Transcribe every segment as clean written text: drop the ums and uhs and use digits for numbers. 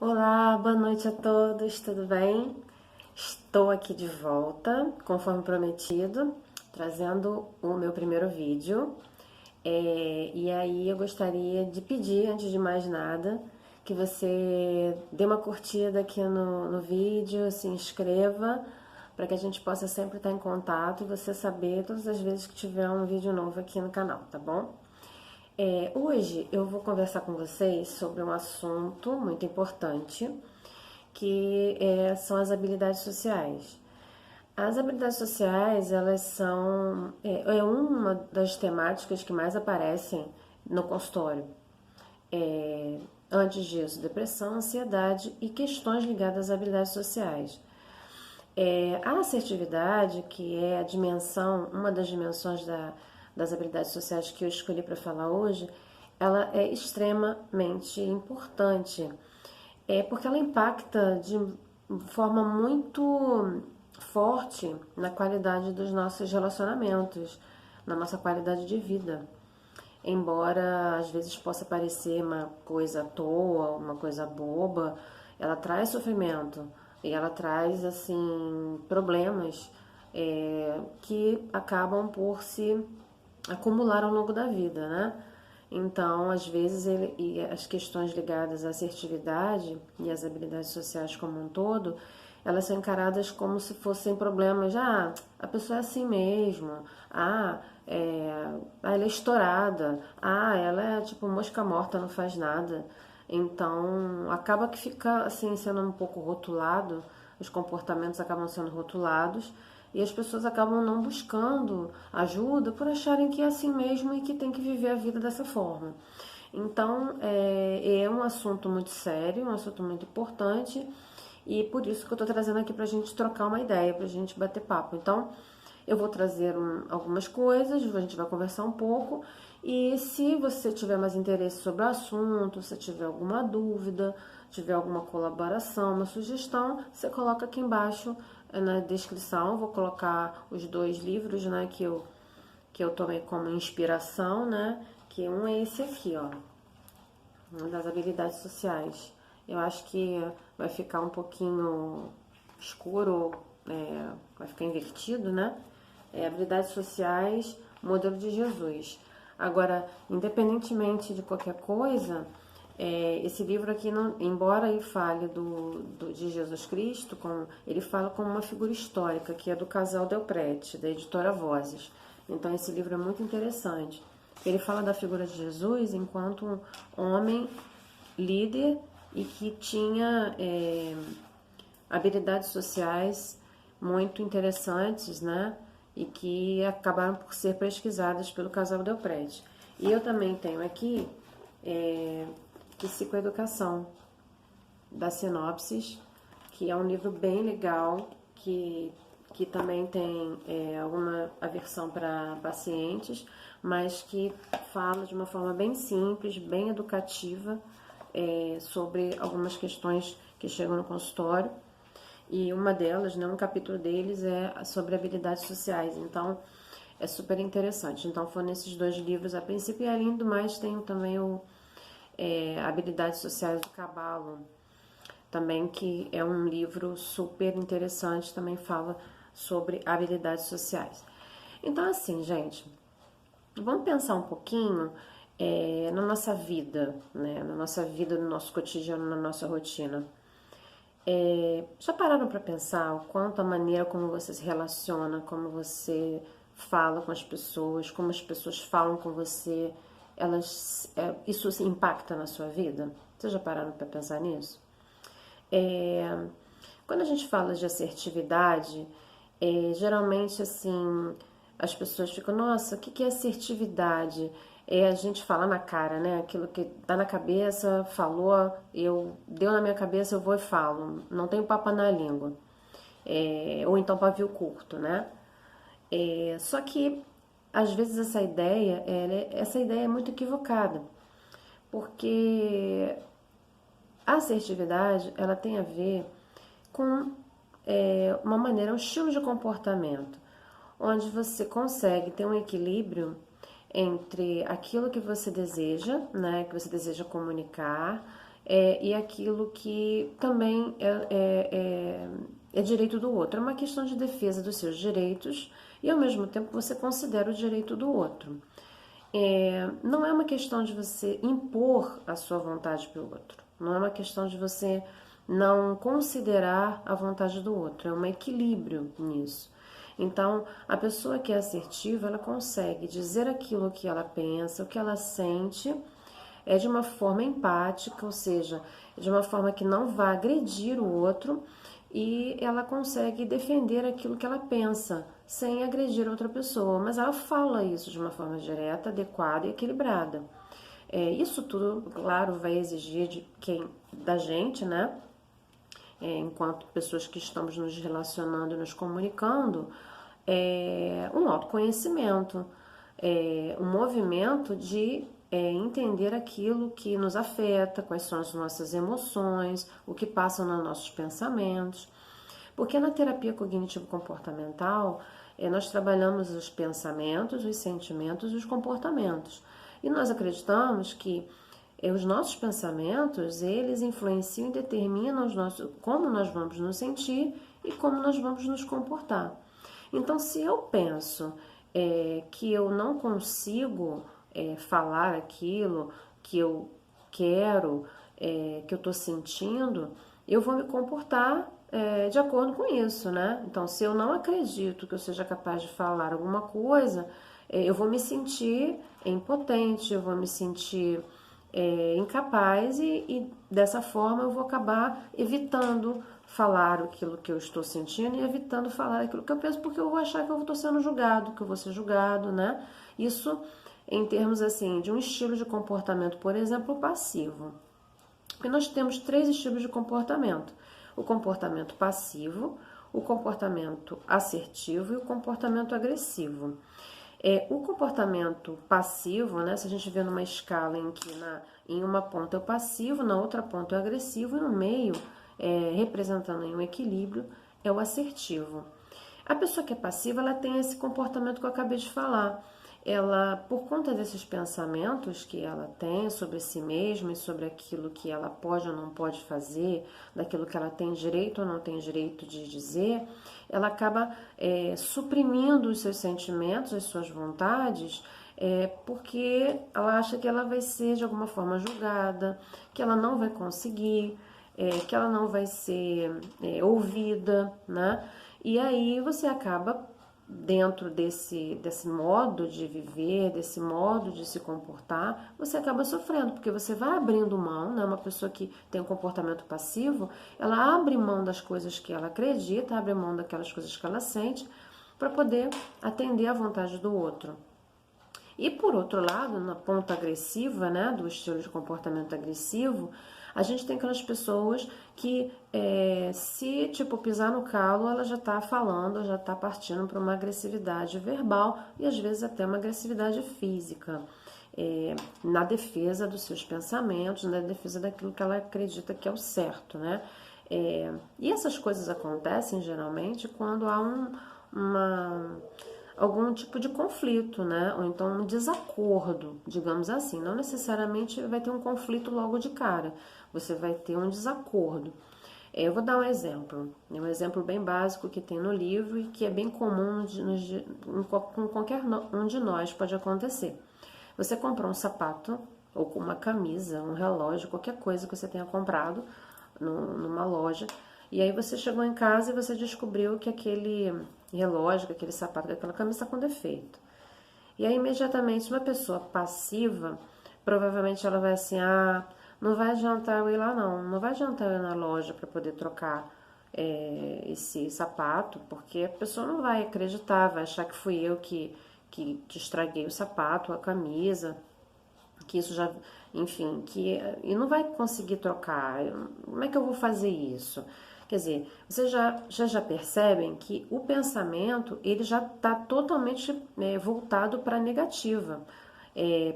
Olá, boa noite a todos, tudo bem? Estou aqui de volta, conforme prometido, trazendo o meu primeiro vídeo. E aí eu gostaria de pedir, antes de mais nada, que você dê uma curtida aqui no vídeo, se inscreva, para que a gente possa sempre estar em contato e você saber todas as vezes que tiver um vídeo novo aqui no canal, tá bom? Hoje eu vou conversar com vocês sobre um assunto muito importante, que são as habilidades sociais. As habilidades sociais, elas são uma das temáticas que mais aparecem no consultório. Antes disso, depressão, ansiedade e questões ligadas às habilidades sociais. A assertividade, que é a dimensão, uma das dimensões das habilidades sociais que eu escolhi para falar hoje, ela é extremamente importante, porque ela impacta de forma muito forte na qualidade dos nossos relacionamentos, na nossa qualidade de vida. Embora às vezes possa parecer uma coisa à toa, uma coisa boba, ela traz sofrimento e ela traz assim problemas que acabam por se acumular ao longo da vida, né? Então, às vezes, e as questões ligadas à assertividade e às habilidades sociais como um todo, elas são encaradas como se fossem problemas. A pessoa é assim mesmo. Ela é estourada. Ela é tipo mosca morta, não faz nada. Então, acaba que fica assim sendo um pouco rotulado, os comportamentos acabam sendo rotulados e as pessoas acabam não buscando ajuda por acharem que é assim mesmo e que tem que viver a vida dessa forma. Então, é um assunto muito sério, um assunto muito importante e por isso que eu estou trazendo aqui para a gente trocar uma ideia, para a gente bater papo. Então, eu vou trazer algumas coisas, a gente vai conversar um pouco e se você tiver mais interesse sobre o assunto, se tiver alguma dúvida, tiver alguma colaboração, uma sugestão, você coloca aqui embaixo na descrição. Eu vou colocar os dois livros, né, que eu tomei como inspiração, né, que um é esse aqui, ó, uma das habilidades sociais. Eu acho que vai ficar um pouquinho escuro, vai ficar invertido, né? Habilidades sociais, modelo de Jesus. Agora, independentemente de qualquer coisa, esse livro aqui, não, embora ele fale de Jesus Cristo, ele fala como uma figura histórica, que é do casal Del Prete, da editora Vozes. Então, esse livro é muito interessante. Ele fala da figura de Jesus enquanto um homem líder e que tinha habilidades sociais muito interessantes, né? E que acabaram por ser pesquisadas pelo casal Del Prete. E eu também tenho aqui Psicoeducação, da Sinopsis, que é um livro bem legal, que também tem alguma aversão para pacientes, mas que fala de uma forma bem simples, bem educativa, sobre algumas questões que chegam no consultório. E uma delas, né, um capítulo deles é sobre habilidades sociais. Então, é super interessante. Então, foram esses dois livros a princípio. E além do mais, tem também o Habilidades Sociais do Cabalo, também, que é um livro super interessante, também fala sobre habilidades sociais. Então, assim, gente, vamos pensar um pouquinho na nossa vida, né? Na nossa vida, no nosso cotidiano, na nossa rotina. Já pararam para pensar o quanto a maneira como você se relaciona, como você fala com as pessoas, como as pessoas falam com você, isso impacta na sua vida? Vocês já pararam para pensar nisso? Quando a gente fala de assertividade, geralmente assim as pessoas ficam, nossa, o que é assertividade? A gente fala na cara, né? Aquilo que tá na cabeça, falou, deu na minha cabeça, eu vou e falo. Não tenho papo na língua. Ou então pavio curto, né? Só que às vezes essa ideia é muito equivocada, porque a assertividade ela tem a ver com uma maneira, um estilo de comportamento, onde você consegue ter um equilíbrio entre aquilo que você deseja, né, que você deseja comunicar, e aquilo que também é direito do outro. É uma questão de defesa dos seus direitos e, ao mesmo tempo, você considera o direito do outro. Não é uma questão de você impor a sua vontade para o outro. Não é uma questão de você não considerar a vontade do outro. É um equilíbrio nisso. Então, a pessoa que é assertiva, ela consegue dizer aquilo que ela pensa, o que ela sente, de uma forma empática, ou seja, de uma forma que não vá agredir o outro, e ela consegue defender aquilo que ela pensa, sem agredir a outra pessoa, mas ela fala isso de uma forma direta, adequada e equilibrada. Isso tudo, claro, vai exigir da gente, né? Enquanto pessoas que estamos nos relacionando e nos comunicando, um autoconhecimento, um movimento de entender aquilo que nos afeta, quais são as nossas emoções, o que passa nos nossos pensamentos. Porque na terapia cognitivo-comportamental, nós trabalhamos os pensamentos, os sentimentos e os comportamentos. E nós acreditamos que os nossos pensamentos, eles influenciam e determinam como nós vamos nos sentir e como nós vamos nos comportar. Então, se eu penso que eu não consigo falar aquilo que eu quero, que eu estou sentindo, eu vou me comportar de acordo com isso, né? Então, se eu não acredito que eu seja capaz de falar alguma coisa, eu vou me sentir impotente, eu vou me sentir incapaz e dessa forma eu vou acabar evitando falar aquilo que eu estou sentindo e evitando falar aquilo que eu penso, porque eu vou achar que eu estou sendo julgado, que eu vou ser julgado, né? Isso em termos assim de um estilo de comportamento, por exemplo, passivo. Porque nós temos 3 estilos de comportamento: o comportamento passivo, o comportamento assertivo e o comportamento agressivo. O comportamento passivo, né, se a gente vê numa escala em que em uma ponta é o passivo, na outra ponta é o agressivo e no meio, representando em um equilíbrio, é o assertivo. A pessoa que é passiva, ela tem esse comportamento que eu acabei de falar. Ela, por conta desses pensamentos que ela tem sobre si mesma e sobre aquilo que ela pode ou não pode fazer, daquilo que ela tem direito ou não tem direito de dizer, ela acaba suprimindo os seus sentimentos, as suas vontades, porque ela acha que ela vai ser de alguma forma julgada, que ela não vai conseguir, que ela não vai ser ouvida, né? E aí você acaba dentro desse modo de viver, desse modo de se comportar, você acaba sofrendo, porque você vai abrindo mão, né? Uma pessoa que tem um comportamento passivo, ela abre mão das coisas que ela acredita, abre mão daquelas coisas que ela sente, para poder atender à vontade do outro. E por outro lado, na ponta agressiva, né, do estilo de comportamento agressivo, a gente tem aquelas pessoas que se tipo pisar no calo, ela já está falando, já está partindo para uma agressividade verbal e às vezes até uma agressividade física, na defesa dos seus pensamentos, na defesa daquilo que ela acredita que é o certo, né? E essas coisas acontecem geralmente quando há algum tipo de conflito, né? Ou então um desacordo, digamos assim. Não necessariamente vai ter um conflito logo de cara, você vai ter um desacordo. Eu vou dar um exemplo bem básico que tem no livro e que é bem comum com qualquer um de nós pode acontecer. Você comprou um sapato ou uma camisa, um relógio, qualquer coisa que você tenha comprado numa loja, e aí você chegou em casa e você descobriu que aquele relógio, que aquele sapato, que aquela camisa está com defeito. E aí imediatamente uma pessoa passiva, provavelmente ela vai assim, não vai adiantar eu ir lá não vai adiantar eu ir na loja para poder trocar esse sapato, porque a pessoa não vai acreditar, vai achar que fui eu que estraguei o sapato, a camisa, que isso já, enfim, e não vai conseguir trocar. Como é que eu vou fazer isso? Quer dizer, vocês já percebem que o pensamento ele já está totalmente voltado para a negativa,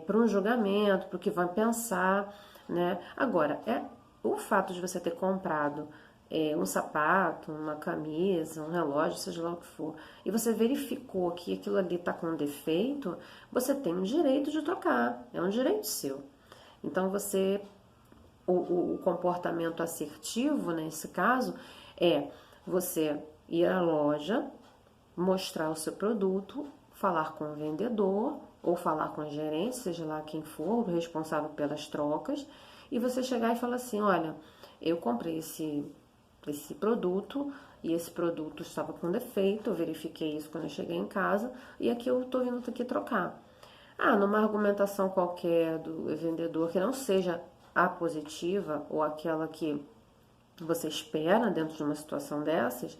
para um julgamento, para o que vão pensar, né? Agora, o fato de você ter comprado um sapato, uma camisa, um relógio, seja lá o que for, e você verificou que aquilo ali está com defeito, você tem o direito de trocar, é um direito seu. Então você o comportamento assertivo, nesse caso, é você ir à loja, mostrar o seu produto, falar com o vendedor ou falar com o gerente, seja lá quem for, o responsável pelas trocas, e você chegar e falar assim, olha, eu comprei esse produto e esse produto estava com defeito, eu verifiquei isso quando eu cheguei em casa e aqui eu estou vindo aqui trocar. Ah, numa argumentação qualquer do vendedor que não seja a positiva ou aquela que você espera dentro de uma situação dessas,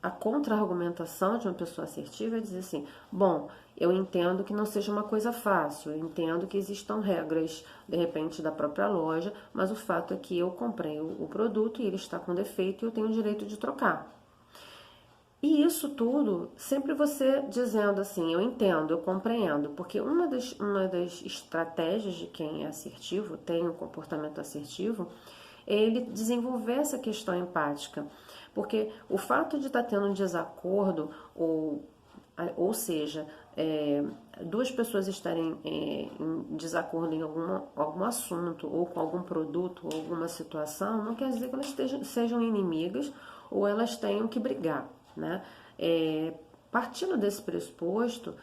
a contra-argumentação de uma pessoa assertiva é dizer assim, bom, eu entendo que não seja uma coisa fácil, eu entendo que existam regras, de repente, da própria loja, mas o fato é que eu comprei o produto e ele está com defeito e eu tenho o direito de trocar. E isso tudo, sempre você dizendo assim, eu entendo, eu compreendo, porque uma das estratégias de quem é assertivo, tem um comportamento assertivo, é ele desenvolver essa questão empática. Porque o fato de estar tendo um desacordo, ou seja, duas pessoas estarem em desacordo em algum assunto, ou com algum produto, ou alguma situação, não quer dizer que elas sejam inimigas ou elas tenham que brigar, né? Partindo desse pressuposto,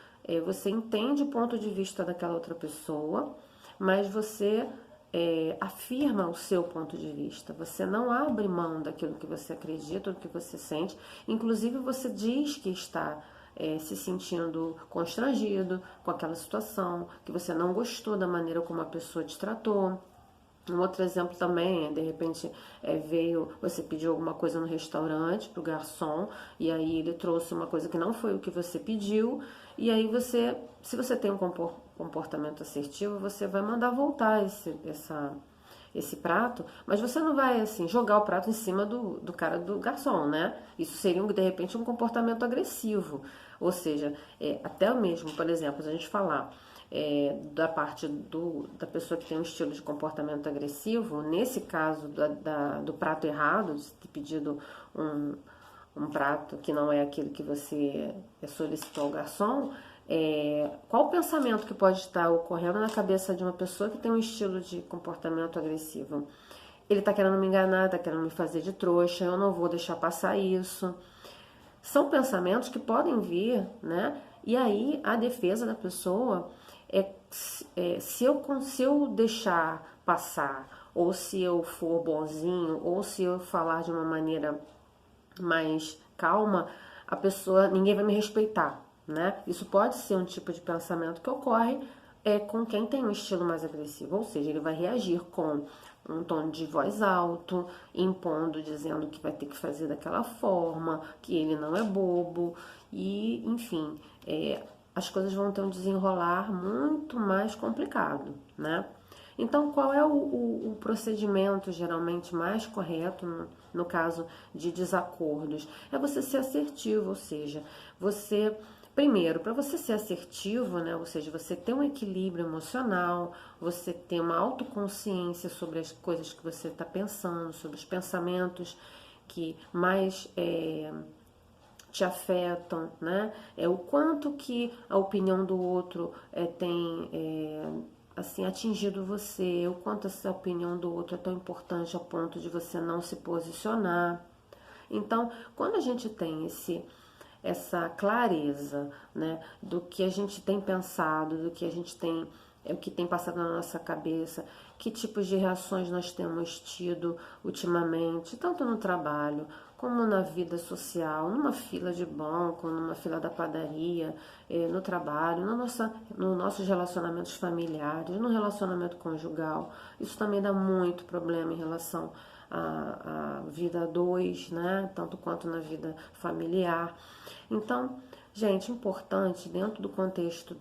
você entende o ponto de vista daquela outra pessoa, mas você afirma o seu ponto de vista. Você não abre mão daquilo que você acredita, do que você sente. Inclusive, você diz que está se sentindo constrangido com aquela situação, que você não gostou da maneira como a pessoa te tratou. Um outro exemplo também, de repente você pediu alguma coisa no restaurante para o garçom e aí ele trouxe uma coisa que não foi o que você pediu e aí se você tem um comportamento assertivo, você vai mandar voltar esse prato, mas você não vai assim jogar o prato em cima do cara do garçom, né? Isso seria de repente um comportamento agressivo, ou seja, até mesmo, por exemplo, se a gente falar da parte da pessoa que tem um estilo de comportamento agressivo, nesse caso do prato errado, de ter pedido um prato que não é aquele que você solicitou ao garçom, qual o pensamento que pode estar ocorrendo na cabeça de uma pessoa que tem um estilo de comportamento agressivo? Ele está querendo me enganar, está querendo me fazer de trouxa, eu não vou deixar passar isso. São pensamentos que podem vir, né? E aí a defesa da pessoa se eu deixar passar, ou se eu for bonzinho, ou se eu falar de uma maneira mais calma, ninguém vai me respeitar, né? Isso pode ser um tipo de pensamento que ocorre com quem tem um estilo mais agressivo, ou seja, ele vai reagir com um tom de voz alto, impondo, dizendo que vai ter que fazer daquela forma, que ele não é bobo, e enfim, as coisas vão ter um desenrolar muito mais complicado, né? Então, qual é o procedimento geralmente mais correto no caso de desacordos? É você ser assertivo, ou seja, primeiro, para você ser assertivo, né, ou seja, você ter um equilíbrio emocional, você ter uma autoconsciência sobre as coisas que você está pensando, sobre os pensamentos que mais te afetam, né? O quanto que a opinião do outro tem assim atingido você, o quanto essa opinião do outro é tão importante a ponto de você não se posicionar. Então, quando a gente tem essa clareza, né, do que a gente tem pensado, do que a gente tem, o que tem passado na nossa cabeça, que tipos de reações nós temos tido ultimamente, tanto no trabalho como na vida social, numa fila de banco, numa fila da padaria, no trabalho, nos nossos relacionamentos familiares, no relacionamento conjugal. Isso também dá muito problema em relação à vida a dois, né? Tanto quanto na vida familiar. Então, gente, importante dentro do contexto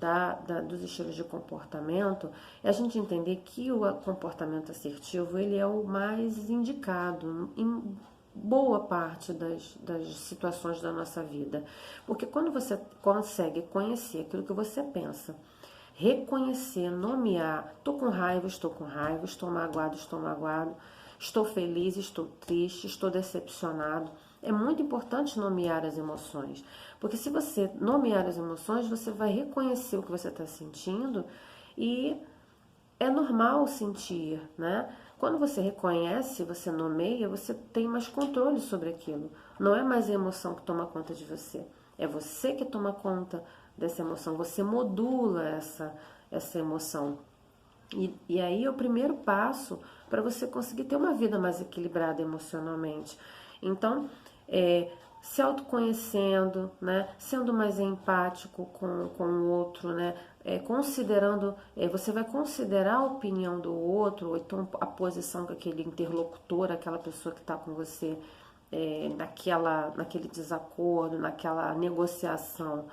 dos estilos de comportamento é a gente entender que o comportamento assertivo ele é o mais indicado em boa parte das situações da nossa vida. Porque quando você consegue conhecer aquilo que você pensa, reconhecer, nomear, estou com raiva, estou magoado, estou feliz, estou triste, estou decepcionado. É muito importante nomear as emoções, porque se você nomear as emoções, você vai reconhecer o que você está sentindo e é normal sentir, né? Quando você reconhece, você nomeia, você tem mais controle sobre aquilo. Não é mais a emoção que toma conta de você. É você que toma conta dessa emoção. Você modula essa emoção. E aí é o primeiro passo para você conseguir ter uma vida mais equilibrada emocionalmente. Então, se autoconhecendo, né, sendo mais empático com o outro, né, considerando, você vai considerar a opinião do outro, ou então a posição que aquele interlocutor, aquela pessoa que está com você, naquele desacordo, naquela negociação,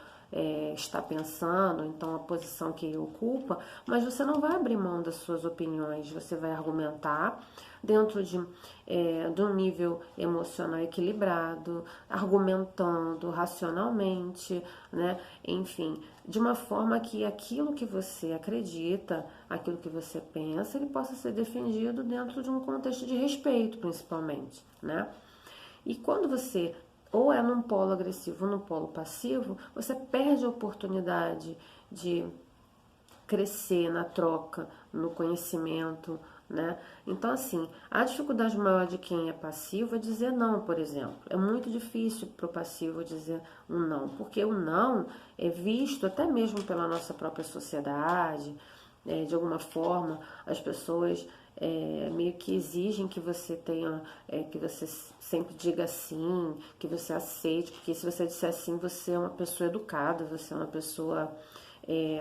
está pensando, então a posição que ele ocupa, mas você não vai abrir mão das suas opiniões, você vai argumentar dentro de um nível emocional equilibrado, argumentando racionalmente, né? Enfim, de uma forma que aquilo que você acredita, aquilo que você pensa, ele possa ser defendido dentro de um contexto de respeito, principalmente, né? E quando você ou é num polo agressivo ou num polo passivo, você perde a oportunidade de crescer na troca, no conhecimento, né? Então, assim, a dificuldade maior de quem é passivo é dizer não, por exemplo. É muito difícil para o passivo dizer um não, porque o não é visto até mesmo pela nossa própria sociedade, de alguma forma, as pessoas meio que exigem que você tenha, que você sempre diga sim, que você aceite, porque se você disser sim, você é uma pessoa educada, você é uma pessoa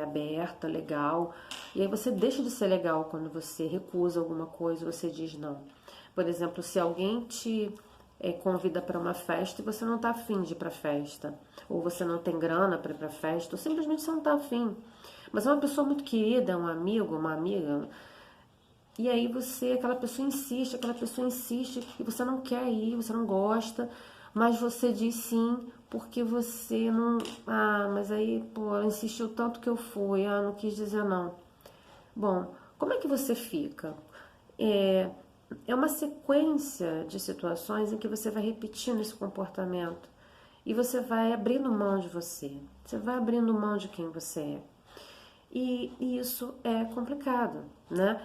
aberta, legal, e aí você deixa de ser legal quando você recusa alguma coisa, você diz não. Por exemplo, se alguém te convida para uma festa e você não está afim de ir para a festa, ou você não tem grana para ir para a festa, ou simplesmente você não está afim, mas é uma pessoa muito querida, um amigo, uma amiga, e aí aquela pessoa insiste e você não quer ir, você não gosta, mas você diz sim porque você não, mas aí, pô, ela insistiu tanto que eu fui, não quis dizer não. Bom, como é que você fica? É uma sequência de situações em que você vai repetindo esse comportamento e você vai abrindo mão de você vai abrindo mão de quem você é. E isso é complicado, né?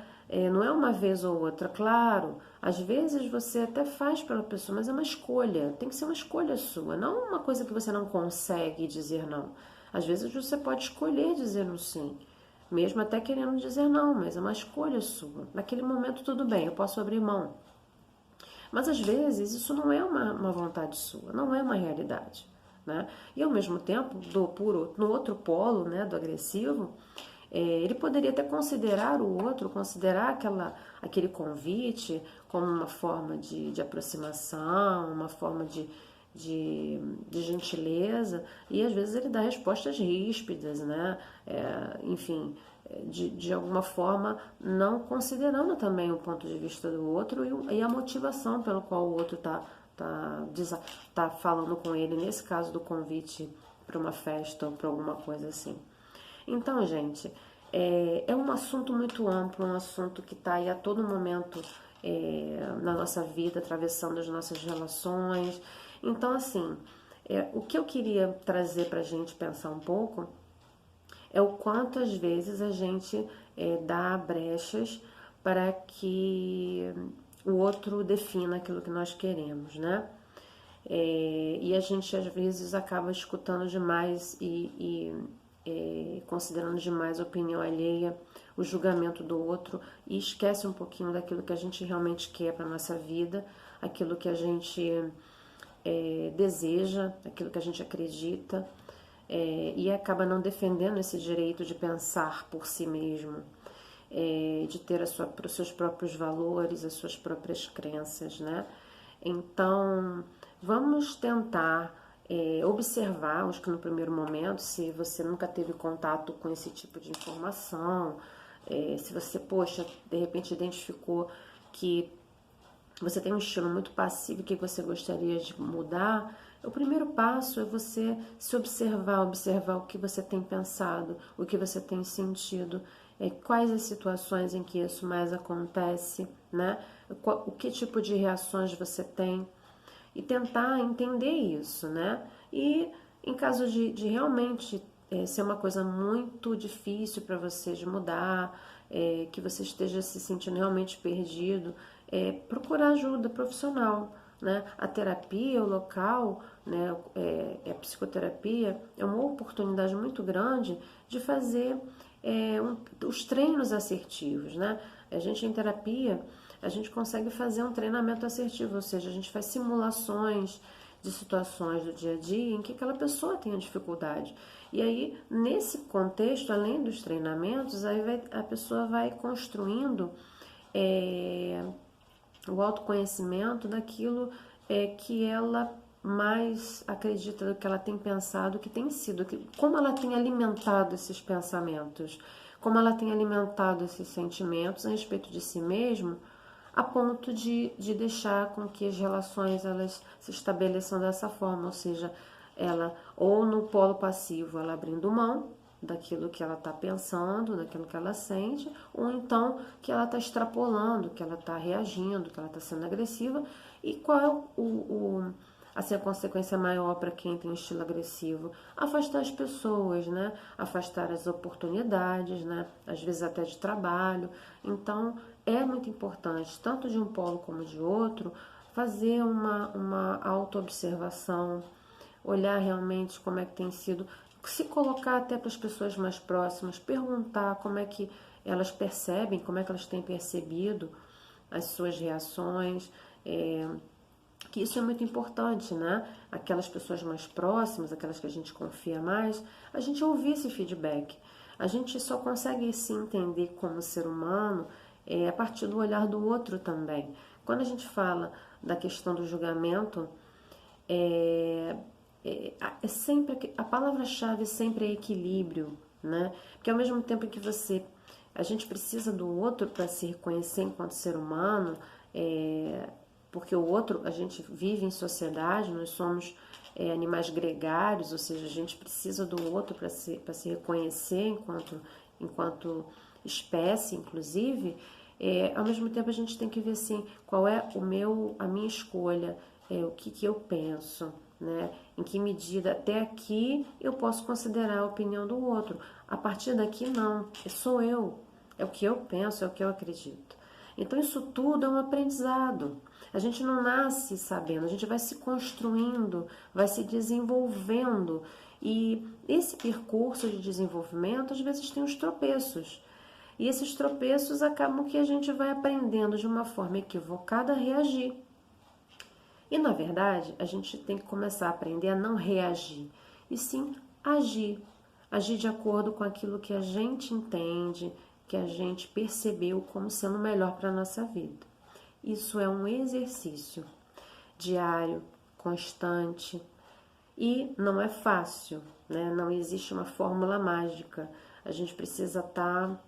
Não é uma vez ou outra, claro. Às vezes você até faz pela pessoa, mas é uma escolha. Tem que ser uma escolha sua, não uma coisa que você não consegue dizer não. Às vezes você pode escolher dizer um sim, mesmo até querendo dizer não, mas é uma escolha sua. Naquele momento tudo bem, eu posso abrir mão. Mas às vezes isso não é uma vontade sua, não é uma realidade. Né? E ao mesmo tempo, no outro polo, né, do agressivo, ele poderia até considerar o outro, considerar aquele convite como uma forma de aproximação, uma forma de gentileza, e às vezes ele dá respostas ríspidas, né? Enfim, de alguma forma não considerando também o ponto de vista do outro e a motivação pelo qual o outro tá falando com ele, nesse caso do convite para uma festa ou para alguma coisa assim. Então, gente, é um assunto muito amplo, um assunto que está aí a todo momento na nossa vida, atravessando as nossas relações. Então, assim, o que eu queria trazer para a gente pensar um pouco é o quanto às vezes a gente dá brechas para que o outro defina aquilo que nós queremos, né? E a gente às vezes acaba escutando demais e considerando demais a opinião alheia, o julgamento do outro e esquece um pouquinho daquilo que a gente realmente quer para nossa vida, aquilo que a gente deseja, aquilo que a gente acredita, e acaba não defendendo esse direito de pensar por si mesmo, de ter os seus próprios valores, as suas próprias crenças, né? Então, vamos tentar observar, acho que no primeiro momento, se você nunca teve contato com esse tipo de informação, se você, poxa, de repente identificou que você tem um estilo muito passivo que você gostaria de mudar, o primeiro passo é você se observar o que você tem pensado, o que você tem sentido, quais as situações em que isso mais acontece, né? O que tipo de reações você tem e tentar entender isso, né? E em caso de realmente ser uma coisa muito difícil para você de mudar, que você esteja se sentindo realmente perdido, procurar ajuda profissional, né? A terapia, o local, né, a psicoterapia é uma oportunidade muito grande de fazer os treinos assertivos, né? A gente em terapia, a gente consegue fazer um treinamento assertivo, ou seja, a gente faz simulações de situações do dia a dia em que aquela pessoa tenha dificuldade. E aí, nesse contexto, além dos treinamentos, a pessoa vai construindo o autoconhecimento daquilo que ela mais acredita, do que ela tem pensado, que tem sido, como ela tem alimentado esses pensamentos, como ela tem alimentado esses sentimentos a respeito de si mesmo, a ponto de deixar com que as relações elas se estabeleçam dessa forma, ou seja, ela ou no polo passivo, ela abrindo mão daquilo que ela está pensando, daquilo que ela sente, ou então que ela está extrapolando, que ela está reagindo, que ela está sendo agressiva, e qual é assim, a consequência maior para quem tem um estilo agressivo? Afastar as pessoas, né? Afastar as oportunidades, né? Às vezes até de trabalho. Então, é muito importante, tanto de um polo como de outro, fazer uma autoobservação, olhar realmente como é que tem sido, se colocar até para as pessoas mais próximas, perguntar como é que elas percebem, como é que elas têm percebido as suas reações, que isso é muito importante, né? Aquelas pessoas mais próximas, aquelas que a gente confia mais, a gente ouvir esse feedback. A gente só consegue se entender como ser humano a partir do olhar do outro também. Quando a gente fala da questão do julgamento, é sempre a palavra-chave sempre é equilíbrio, né? Porque ao mesmo tempo que a gente precisa do outro para se reconhecer enquanto ser humano, porque o outro, a gente vive em sociedade, nós somos animais gregários, ou seja, a gente precisa do outro para se reconhecer enquanto espécie, inclusive. Ao mesmo tempo a gente tem que ver assim, qual é a minha escolha, o que eu penso, né? Em que medida até aqui eu posso considerar a opinião do outro. A partir daqui não, sou eu, é o que eu penso, é o que eu acredito. Então isso tudo é um aprendizado. A gente não nasce sabendo, a gente vai se construindo, vai se desenvolvendo. E esse percurso de desenvolvimento às vezes tem os tropeços. E esses tropeços acabam que a gente vai aprendendo de uma forma equivocada a reagir. E na verdade, a gente tem que começar a aprender a não reagir, e sim agir. Agir de acordo com aquilo que a gente entende, que a gente percebeu como sendo melhor para a nossa vida. Isso é um exercício diário, constante, e não é fácil, né? Não existe uma fórmula mágica. A gente precisa estar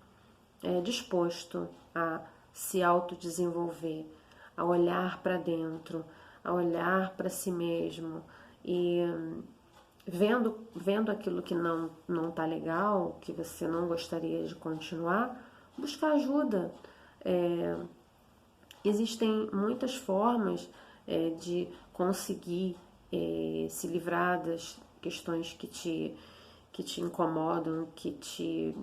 disposto a se autodesenvolver, a olhar para dentro, a olhar para si mesmo e vendo aquilo que não tá legal, que você não gostaria de continuar, buscar ajuda. Existem muitas formas de conseguir se livrar das questões que te incomodam, que te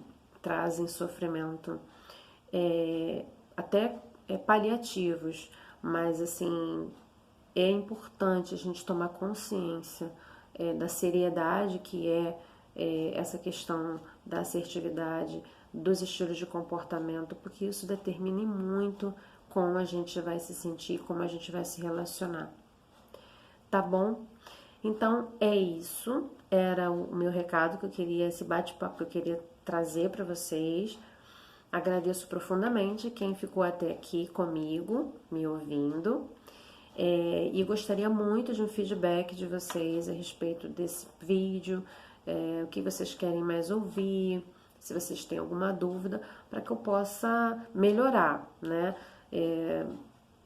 trazem sofrimento, até paliativos, mas assim, é importante a gente tomar consciência da seriedade que essa questão da assertividade, dos estilos de comportamento, porque isso determina muito como a gente vai se sentir, como a gente vai se relacionar. Tá bom? Então é isso, era o meu recado que eu queria, esse bate-papo que eu queria trazer para vocês. Agradeço profundamente quem ficou até aqui comigo, me ouvindo. E gostaria muito de um feedback de vocês a respeito desse vídeo, o que vocês querem mais ouvir, se vocês têm alguma dúvida, para que eu possa melhorar, né?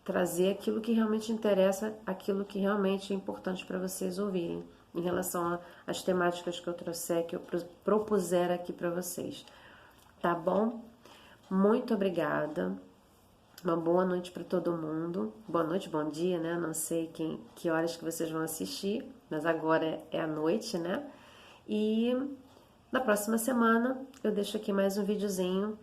Trazer aquilo que realmente interessa, aquilo que realmente é importante para vocês ouvirem, em relação às temáticas que eu trouxer, que eu propuser aqui para vocês. Tá bom? Muito obrigada. Uma boa noite para todo mundo. Boa noite, bom dia, né? Não sei que horas que vocês vão assistir, mas agora é a noite, né? E na próxima semana eu deixo aqui mais um videozinho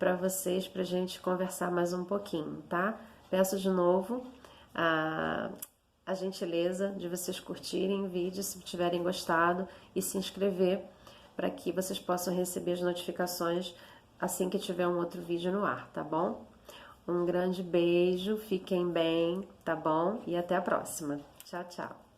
para vocês, pra gente conversar mais um pouquinho, tá? Peço de novo a gentileza de vocês curtirem o vídeo se tiverem gostado e se inscrever para que vocês possam receber as notificações assim que tiver um outro vídeo no ar, tá bom? Um grande beijo, fiquem bem, tá bom? E até a próxima. Tchau, tchau.